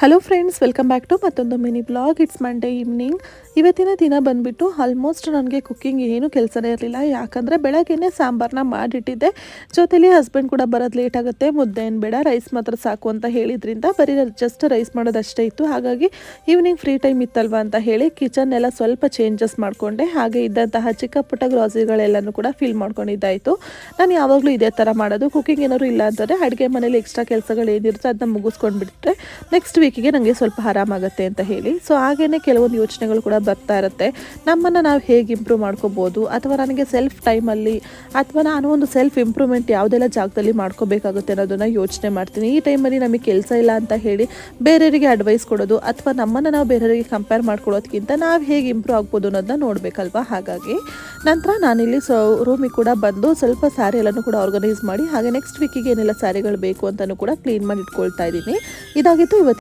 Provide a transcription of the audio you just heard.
Hello friends, welcome back to ಮತ್ತೊಂದು mini blog. It's Monday evening. ಇವತ್ತಿನ ದಿನ ಬಂದುಬಿಟ್ಟು ಆಲ್ಮೋಸ್ಟ್ ನನಗೆ ಕುಕ್ಕಿಂಗ್ ಏನು ಕೆಲಸನೇ ಇರಲಿಲ್ಲ. ಯಾಕಂದರೆ ಬೆಳಗ್ಗೆನೇ ಸಾಂಬಾರನ್ನ ಮಾಡಿಟ್ಟಿದ್ದೆ. ಜೊತೆಲಿ ಹಸ್ಬೆಂಡ್ ಕೂಡ ಬರೋದು ಲೇಟ್ ಆಗುತ್ತೆ, ಮುದ್ದೆ ಏನು ಬೇಡ, ರೈಸ್ ಮಾತ್ರ ಸಾಕು ಅಂತ ಹೇಳಿದ್ರಿಂದ ಬರೀ ಜಸ್ಟ್ ರೈಸ್ ಮಾಡೋದಷ್ಟೇ ಇತ್ತು. ಹಾಗಾಗಿ ಈವ್ನಿಂಗ್ ಫ್ರೀ ಟೈಮ್ ಇತ್ತಲ್ವ ಅಂತ ಹೇಳಿ ಕಿಚನ್ ಎಲ್ಲ ಸ್ವಲ್ಪ ಚೇಂಜಸ್ ಮಾಡಿಕೊಂಡೆ. ಹಾಗೆ ಇದ್ದಂತಹ ಚಿಕ್ಕ ಪುಟ್ಟ ಗ್ರಾಸರಿಗಳೆಲ್ಲನೂ ಕೂಡ ಫಿಲ್ ಮಾಡ್ಕೊಂಡಿದ್ದಾಯಿತು. ನಾನು ಯಾವಾಗಲೂ ಇದೇ ಥರ ಮಾಡೋದು. ಕುಕ್ಕಿಂಗ್ ಏನಾದ್ರು ಇಲ್ಲ ಅಂತಂದರೆ ಅಡುಗೆ ಮನೇಲಿ ಎಕ್ಸ್ಟ್ರಾ ಕೆಲಸಗಳು ಏನಿರುತ್ತೆ ಅದನ್ನ ಮುಗಿಸ್ಕೊಂಡ್ಬಿಟ್ರೆ ನೆಕ್ಸ್ಟ್ ವೀಕಿಗೆ ನನಗೆ ಸ್ವಲ್ಪ ಆರಾಮಾಗುತ್ತೆ ಅಂತ ಹೇಳಿ. ಸೊ ಹಾಗೇ ಕೆಲವೊಂದು ಯೋಚನೆಗಳು ಕೂಡ ಬರ್ತಾ ಇರುತ್ತೆ. ನಮ್ಮನ್ನು ನಾವು ಹೇಗೆ ಇಂಪ್ರೂವ್ ಮಾಡ್ಕೋಬೋದು, ಅಥವಾ ನನಗೆ ಸೆಲ್ಫ್ ಟೈಮಲ್ಲಿ, ಅಥವಾ ನಾನು ಒಂದು ಸೆಲ್ಫ್ ಇಂಪ್ರೂವ್ಮೆಂಟ್ ಯಾವುದೆಲ್ಲ ಜಾಗದಲ್ಲಿ ಮಾಡ್ಕೋಬೇಕಾಗುತ್ತೆ ಅನ್ನೋದನ್ನು ಯೋಚನೆ ಮಾಡ್ತೀನಿ. ಈ ಟೈಮಲ್ಲಿ ನಮಗೆ ಕೆಲಸ ಇಲ್ಲ ಅಂತ ಹೇಳಿ ಬೇರೆಯವರಿಗೆ ಅಡ್ವೈಸ್ ಕೊಡೋದು, ಅಥವಾ ನಮ್ಮನ್ನು ನಾವು ಬೇರೆಯವರಿಗೆ ಕಂಪೇರ್ ಮಾಡ್ಕೊಳ್ಳೋದಕ್ಕಿಂತ ನಾವು ಹೇಗೆ ಇಂಪ್ರೂವ್ ಆಗ್ಬೋದು ಅನ್ನೋದನ್ನ ನೋಡಬೇಕಲ್ವ. ಹಾಗಾಗಿ ನಂತರ ನಾನಿಲ್ಲಿ ರೂಮಿಗೆ ಕೂಡ ಬಂದು ಸ್ವಲ್ಪ ಸ್ಯಾರಿ ಎಲ್ಲನೂ ಕೂಡ ಆರ್ಗನೈಸ್ ಮಾಡಿ, ಹಾಗೆ ನೆಕ್ಸ್ಟ್ ವೀಕಿಗೆ ಏನೆಲ್ಲ ಸ್ಯಾರಿಗಳು ಬೇಕು ಅಂತಲೂ ಕೂಡ ಕ್ಲೀನ್ ಮಾಡಿ ಇಟ್ಕೊಳ್ತಾ ಇದ್ದೀನಿ. ಇದಾಗಿತ್ತು ಇವತ್ತು